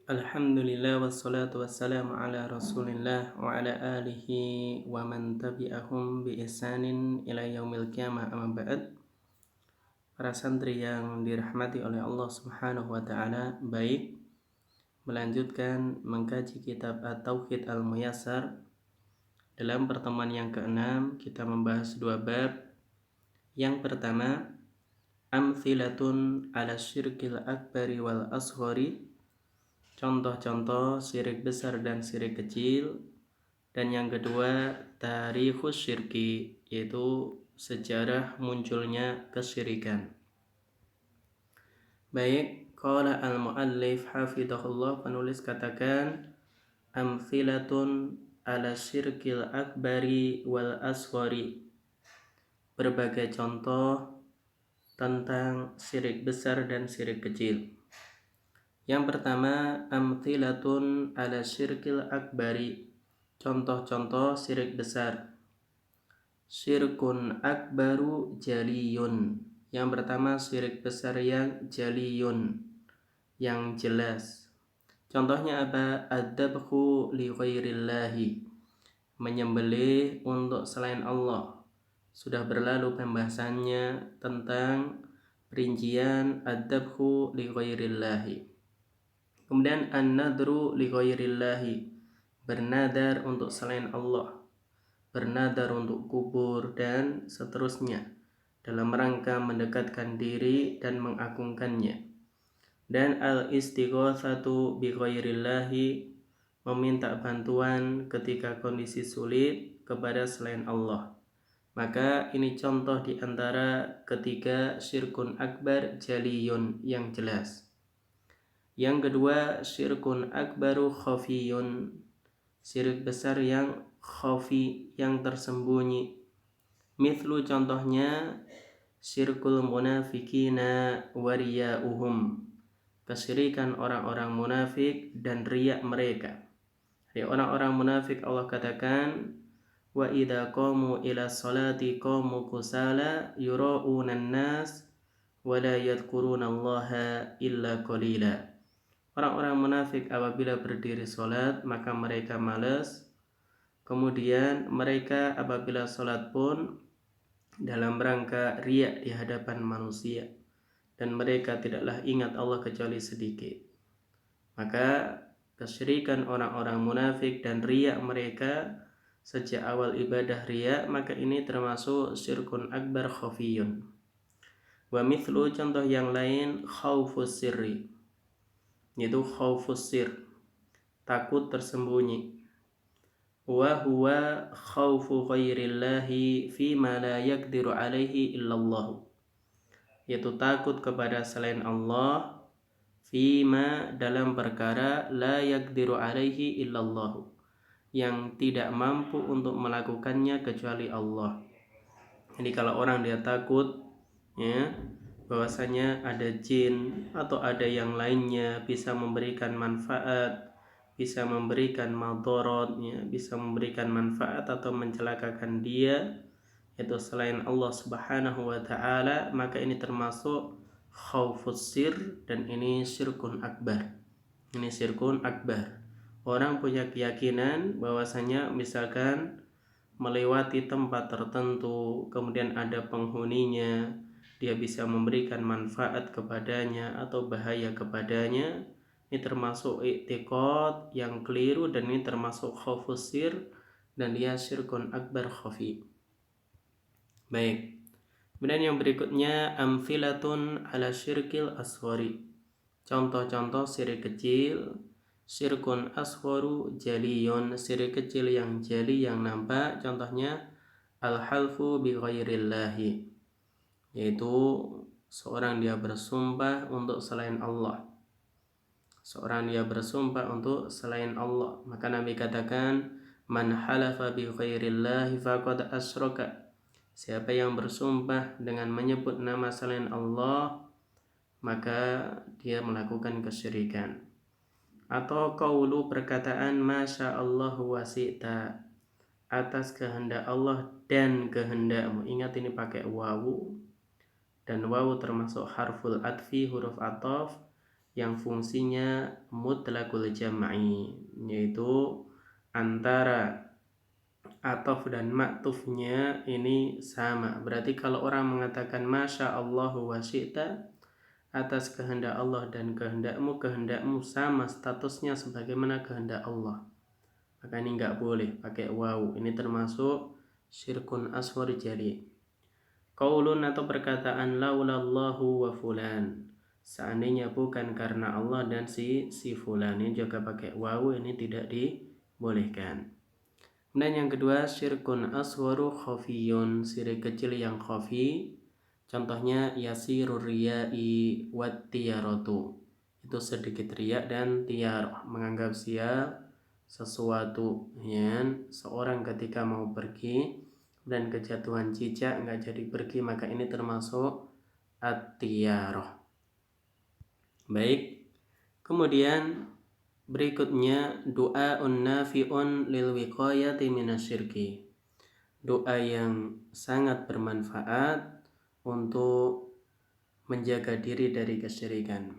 Alhamdulillah wassalatu wassalamu ala Rasulillah wa ala alihi wa man tabi'ahum bi ihsanin ila yaumil qiyamah amma ba'd. Para santri yang dirahmati oleh Allah Subhanahu wa taala, baik, melanjutkan mengkaji kitab At-Tauhid Al-Muyassar. Dalam pertemuan yang ke-6 kita membahas dua bab. Yang pertama, amthilatun ala syirkil akbari wal asghari, contoh-contoh syirik besar dan syirik kecil. Dan yang kedua, tarikhus syirki, yaitu sejarah munculnya kesyirikan. Baik, qala al-muallif hafidhahullah, penulis katakan amthilatun ala syirkil akbari wal asghari, berbagai contoh tentang syirik besar dan syirik kecil. Yang pertama, amthilatun ala syirkil akbari, contoh-contoh syirik besar. Syirkun akbaru jaliyun. Yang pertama, syirik besar yang jaliyun, yang jelas. Contohnya apa? Ad-dabhu li ghairillahi, menyembelih untuk selain Allah. Sudah berlalu pembahasannya tentang perincian ad-dabhu li ghairillahi. Kemudian an-nadru li ghairillahi, bernadar untuk selain Allah, bernadar untuk kubur dan seterusnya dalam rangka mendekatkan diri dan mengagungkannya. Dan al-istighatsatu bi ghairillahi, meminta bantuan ketika kondisi sulit kepada selain Allah. Maka ini contoh di antara ketiga syirkun akbar jaliyun, yang jelas. Yang kedua, syirkun akbaru khafiyun, syirik besar yang khafi, yang tersembunyi. Mithlu, contohnya, syirkul munafikina wa riya'uhum, kesyirikan orang-orang munafik dan riya mereka. Dari orang-orang munafik Allah katakan, wa idza qamu ila sholati qamu kusala yura'una an-nas wa la yadhkuruna Allaha illa qalila. Orang-orang munafik apabila berdiri sholat maka mereka malas. Kemudian mereka apabila sholat pun dalam rangka riya di hadapan manusia, dan mereka tidaklah ingat Allah kecuali sedikit. Maka kesyirikan orang-orang munafik dan riya mereka sejak awal ibadah riya, maka ini termasuk syirkun akbar khafiyun. Wa mithlu, contoh yang lain, khaufus sirri, yaitu khaufus sir, takut tersembunyi. Wa huwa khaufu ghairillahi fima la yaqdiru alaihi illallah, yaitu takut kepada selain Allah, fima, dalam perkara, la yaqdiru alaihi illallah, yang tidak mampu untuk melakukannya kecuali Allah. Jadi kalau orang dia takut, ya, bahwasanya ada jin atau ada yang lainnya bisa memberikan manfaat, bisa memberikan madarat, ya, bisa memberikan manfaat atau mencelakakan dia, yaitu selain Allah Subhanahu wa taala, maka ini termasuk khaufus sir, dan ini syirkun akbar. Ini syirkun akbar. Orang punya keyakinan bahwasanya misalkan melewati tempat tertentu, kemudian ada penghuninya, dia bisa memberikan manfaat kepadanya atau bahaya kepadanya. Ini termasuk i'tiqad yang keliru, dan ini termasuk khaufus sir, dan dia syirkun akbar khafi. Baik. Kemudian yang berikutnya, amfilatun ala syirkil asghari, contoh-contoh syirik kecil. Syirkun asgharu jaliyun, syirik kecil yang jali, yang nampak. Contohnya al-halfu bi ghairillahi, yaitu seorang dia bersumpah untuk selain Allah. Seorang dia bersumpah untuk selain Allah. Maka Nabi katakan, man halafa bi ghairillahi faqad asyraka, siapa yang bersumpah dengan menyebut nama selain Allah, maka dia melakukan kesyirikan. Atau qaulu, perkataan masya Allah wa syi'ta, atas kehendak Allah dan kehendakmu. Ingat ini pakai wawu, dan wawu termasuk harful atfi, huruf ataf, yang fungsinya mutlaqul jam'i, yaitu antara ataf dan ma'tufnya ini sama. Berarti kalau orang mengatakan Masya Allahu wa syi'ta, atas kehendak Allah dan kehendakmu, kehendakmu sama statusnya sebagaimana kehendak Allah. Maka ini enggak boleh pakai waw. Ini termasuk syirkun asghar jari. Qaulun atau perkataan laulallahu wa fulan, seandainya bukan karena Allah dan si fulan, ini juga pakai waw, ini tidak dibolehkan. Dan yang kedua syirkun asgharu khafiyun, syirik kecil yang khafi. Contohnya yasirur riya'i wat tiyaratu, itu sedikit riya dan tiyarah, menganggap siap sesuatu, ya. Seorang ketika mau pergi dan kejatuhan cicak nggak jadi pergi, maka ini termasuk at-tiyarah. Baik, kemudian berikutnya du'aun nafi'un lil wiqayati minasyirki, doa yang sangat bermanfaat untuk menjaga diri dari kesyirikan.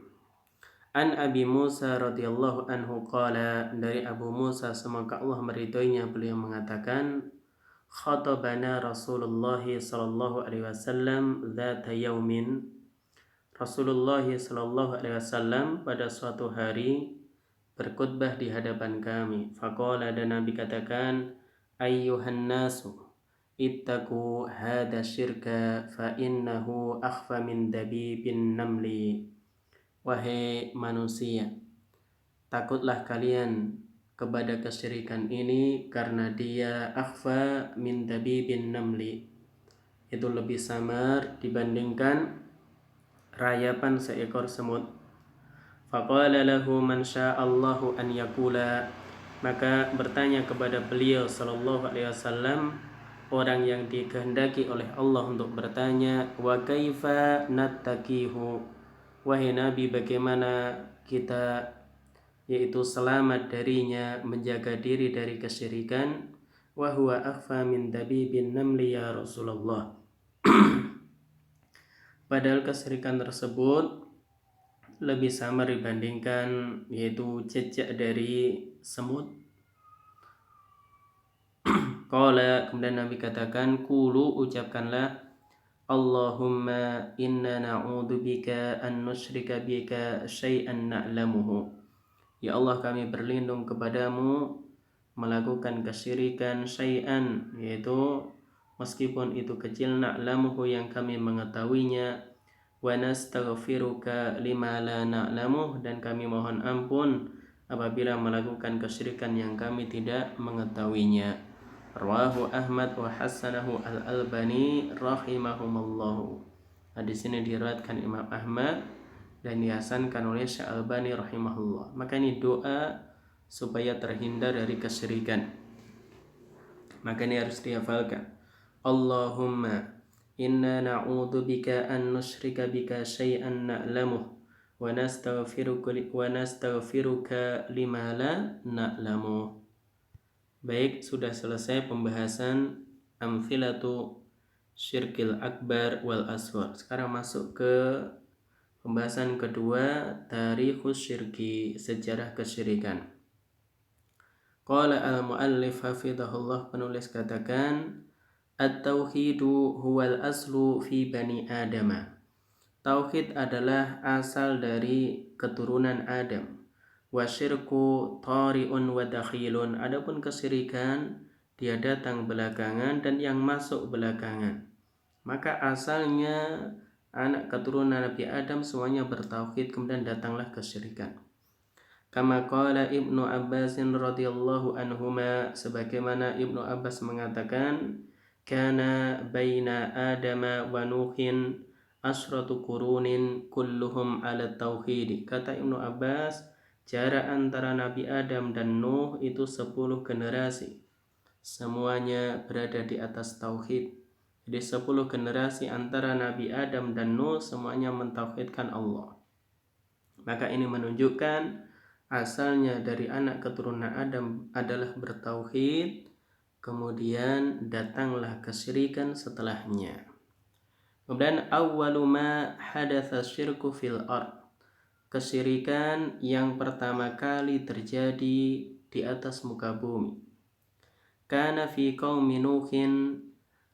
An Abi Musa radhiyallahu anhu qala, dari Abu Musa semoga Allah meridhoinya, beliau mengatakan khatabana Rasulullah sallallahu alaihi wasallam dzata yaumin, Rasulullah sallallahu alaihi wasallam pada suatu hari berkhutbah di hadapan kami. Faqala, dan Nabi katakan, ayyuhan nasu ittaqu hadha syirka fa innahu akhfa min dabibin namli. Wahai manusia, takutlah kalian kepada kesyirikan ini karena dia akhfa min dabibin namli, itu lebih samar dibandingkan rayapan seekor semut. Faqala lahu man sya'allahu an yakula, maka bertanya kepada beliau sallallahu alaihi wasallam orang yang dikehendaki oleh Allah untuk bertanya, wa kaifa nattaqihu, wahai Nabi, bagaimana kita yaitu selamat darinya, menjaga diri dari kesyirikan. Wa huwa akhfa min dabibin namli ya Rasulullah. Padahal kesyirikan tersebut lebih samar dibandingkan yaitu cecak dari semut. Qala, kemudian Nabi katakan, qulu, ucapkanlah, Allahumma inna na'udzubika an nusyrika bika syai'an na'lamuhu, ya Allah kami berlindung kepadamu melakukan kesyirikan syai'an, yaitu meskipun itu kecil, na'lamuhu yang kami mengetahuinya, wa nastaghfiruka lima la na'lamuh, dan kami mohon ampun apabila melakukan kesyirikan yang kami tidak mengetahuinya. Rawahu Ahmad wa hassanahu al-Albani rahimahumallahu. Hadis ini diriwayatkan Imam Ahmad dan dihasankan oleh Syekh Albani rahimahullah. Maka ini doa supaya terhindar dari kesyirikan. Maka ini harus dihafalkan. Allahumma inna na'udzubika an nusyrika bika syai'an na'lamuh wa nastaghfiruka lima la na'lamuh. Baik, sudah selesai pembahasan amthilatu syirkil akbar wal asghar. Sekarang masuk ke pembahasan kedua, tarikhus syirki, sejarah kesyirikan. Qala al-muallif hafidhahullah, penulis katakan, at-tauhidu huwal aslu fi bani adama. Tauhid adalah asal dari keturunan Adam. Wasyirku tari'un wa dakhilun, adapun kesyirikan dia datang belakangan dan yang masuk belakangan. Maka asalnya anak keturunan Nabi Adam semuanya bertauhid, kemudian datanglah kesyirikan. Kama qala Ibnu Abbas radhiyallahu anhuma, sebagaimana Ibnu Abbas mengatakan, kana baina Adama wa Nuhin asratu qurunin kulluhum ala tauhid. Kata Ibnu Abbas, jarak antara Nabi Adam dan Nuh itu 10 generasi. Semuanya berada di atas tauhid. Jadi 10 generasi antara Nabi Adam dan Nuh semuanya mentauhidkan Allah. Maka ini menunjukkan asalnya dari anak keturunan Adam adalah bertauhid, kemudian datanglah kesyirikan setelahnya. Kemudian awwalu ma hadatsa syirku fil ard, kesyirikan yang pertama kali terjadi di atas muka bumi. Kana fi qaumi Nuhin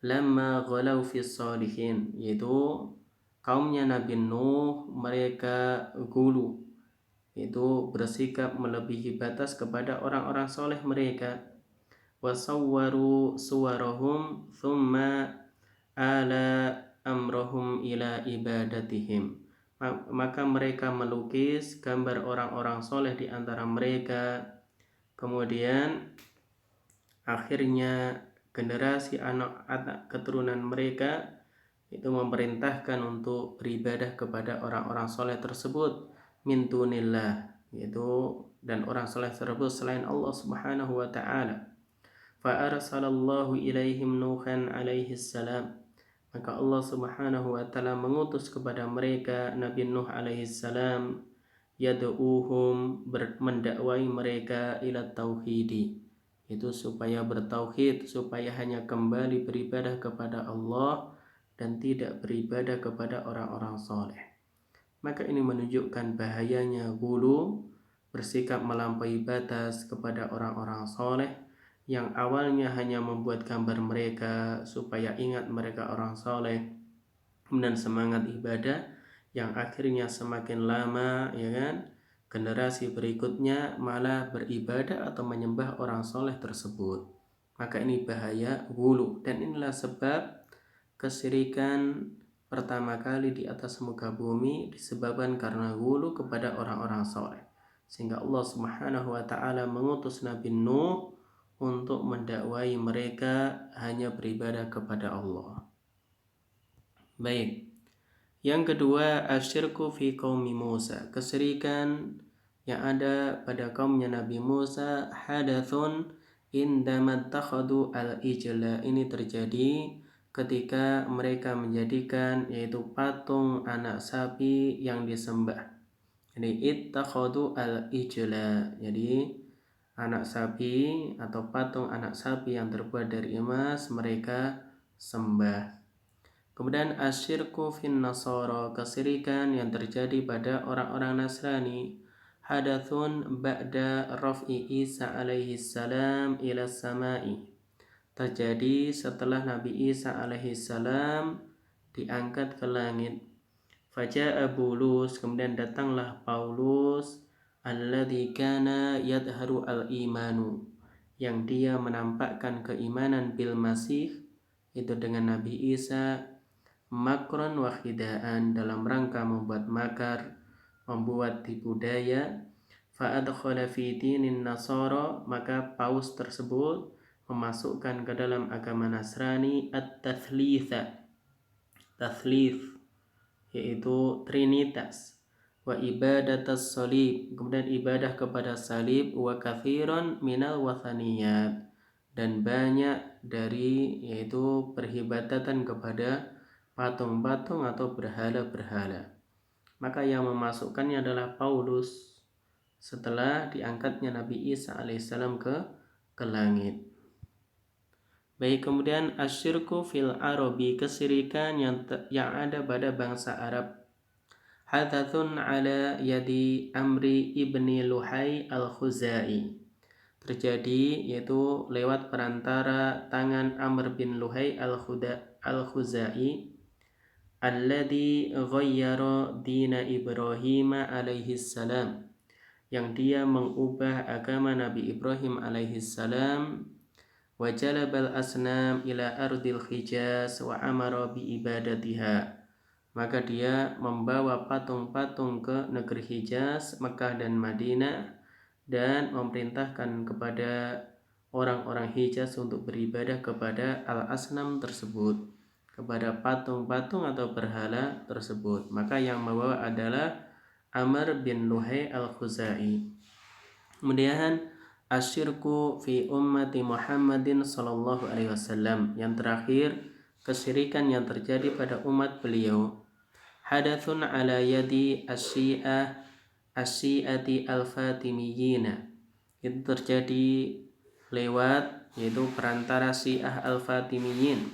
lamma ghalau fi salihin, yaitu kaumnya Nabi Nuh, mereka gulu, itu bersikap melebihi batas kepada orang-orang soleh mereka. Wasawwaru suwarahum thumma ala amrohum ila ibadatihim, maka mereka melukis gambar orang-orang soleh di antara mereka. Kemudian akhirnya generasi anak-anak keturunan mereka itu memerintahkan untuk beribadah kepada orang-orang soleh tersebut min dunillah, yaitu dan orang soleh tersebut selain Allah Subhanahu wa taala. Fa arsalallahu ilaihim Nuhan alaihi salam, maka Allah Subhanahu wa taala mengutus kepada mereka Nabi Nuh alaihi salam, yad'uhum, mendakwai mereka ila tauhidi, itu supaya bertauhid, supaya hanya kembali beribadah kepada Allah dan tidak beribadah kepada orang-orang soleh. Maka ini menunjukkan bahayanya gulu, bersikap melampaui batas kepada orang-orang soleh, yang awalnya hanya membuat gambar mereka supaya ingat mereka orang soleh dan semangat ibadah, yang akhirnya semakin lama, ya kan, generasi berikutnya malah beribadah atau menyembah orang soleh tersebut. Maka ini bahaya gulu, dan inilah sebab kesyirikan pertama kali di atas muka bumi disebabkan karena gulu kepada orang-orang soleh, sehingga Allah Subhanahu wa taala mengutus Nabi Nuh untuk mendakwai mereka hanya beribadah kepada Allah. Baik. Yang kedua, asyirku fi qaumi Musa, kesyirikan yang ada pada kaumnya Nabi Musa. Hadathun indama takhadu al-ijla, ini terjadi ketika mereka menjadikan yaitu patung anak sapi yang disembah. Jadi ittakhadu al-ijla, jadi anak sapi atau patung anak sapi yang terbuat dari emas mereka sembah. Kemudian asyirku fin nasara, kesyirikan yang terjadi pada orang-orang Nasrani. Hadathun ba'da raf'i Isa alaihi salam ila samai, terjadi setelah Nabi Isa alaihi salam diangkat ke langit. Faja'a Bulus, kemudian datanglah Paulus, alladzi kana yadharu al-imanu, yang dia menampakkan keimanan bil Masih, itu dengan Nabi Isa, makron wa khidaan, dalam rangka membuat makar, membuat tipu daya. Fa adkhala fi dinin nasara, maka Paus tersebut memasukkan ke dalam agama Nasrani at-tathlitha, tathlith yaitu trinitas, wa ibadatas salib, kemudian ibadah kepada salib, wa kathiron minal wathaniyat, dan banyak dari yaitu peribadatan kepada patung-patung atau berhala-berhala. Maka yang memasukkannya adalah Paulus setelah diangkatnya Nabi Isa alaihissalam ke langit. Baik, kemudian asyirku fil arabi, kesyirikan yang ada pada bangsa Arab. Hadathun ala yadi Amri ibni Luhai al-Khuzai, terjadi yaitu lewat perantara tangan Amr bin Luhai al-Khuzai, alladhi ghayyara dina Ibrahim alaihi salam, yang dia mengubah agama Nabi Ibrahim alaihi salam. Wa jalabal asnam ila ardil Hijaz wa amara bi ibadatiha, maka dia membawa patung-patung ke negeri Hijaz, Mekah dan Madinah, dan memerintahkan kepada orang-orang Hijaz untuk beribadah kepada al-asnam tersebut, kepada patung-patung atau berhala tersebut. Maka yang membawa adalah Amr bin Luhai al-Khuzai. Kemudian asyirku fi ummati Muhammadin sallallahu alaihi wasallam, yang terakhir kesyirikan yang terjadi pada umat beliau. Hadathun ala yadi asyi'ati al-fatimiyina, itu terjadi lewat yaitu perantara Syiah al-Fatimiyin,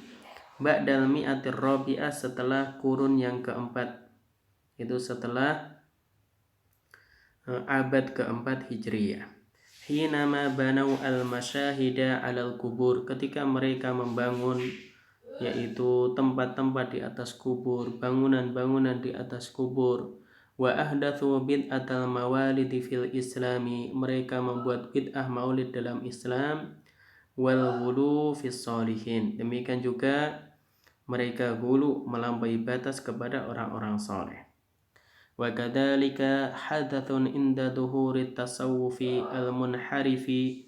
ba'dal mi'atir rabi'ah, setelah kurun yang keempat, itu setelah abad keempat Hijriyah. Hinama banau al-masyahida alal kubur, ketika mereka membangun yaitu tempat-tempat di atas kubur, bangunan-bangunan di atas kubur. Wa ahdathu bid'atal mawalid fil islami, mereka membuat bid'ah maulid dalam Islam. Wal ghulu fis sholihin, demikian juga mereka gulu melampaui batas kepada orang-orang saleh. Wa kadzalika hadathun inda dhuhuri tasawufi al-munharifi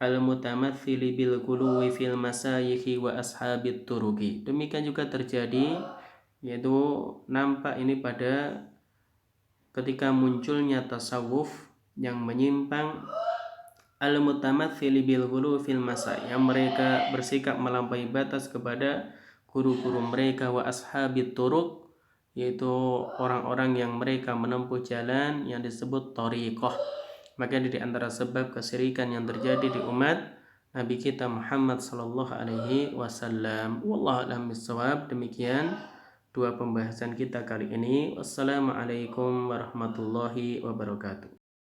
al-mutamathili bil ghuluwi fil masayikhi wa ashabit turuqi. Demikian juga terjadi, yaitu nampak ini pada ketika munculnya tasawuf yang menyimpang, al-mutamathili bil ghuluwi fil masayikh, yang mereka bersikap melampaui batas kepada guru-guru mereka, wa ashabit turuq, yaitu orang-orang yang mereka menempuh jalan yang disebut thariqah. Maka di antara sebab kesyirikan yang terjadi di umat Nabi kita Muhammad sallallahu alaihi wasallam. Wallahu a'lam bishawab. Demikian dua pembahasan kita kali ini. Wassalamualaikum warahmatullahi wabarakatuh.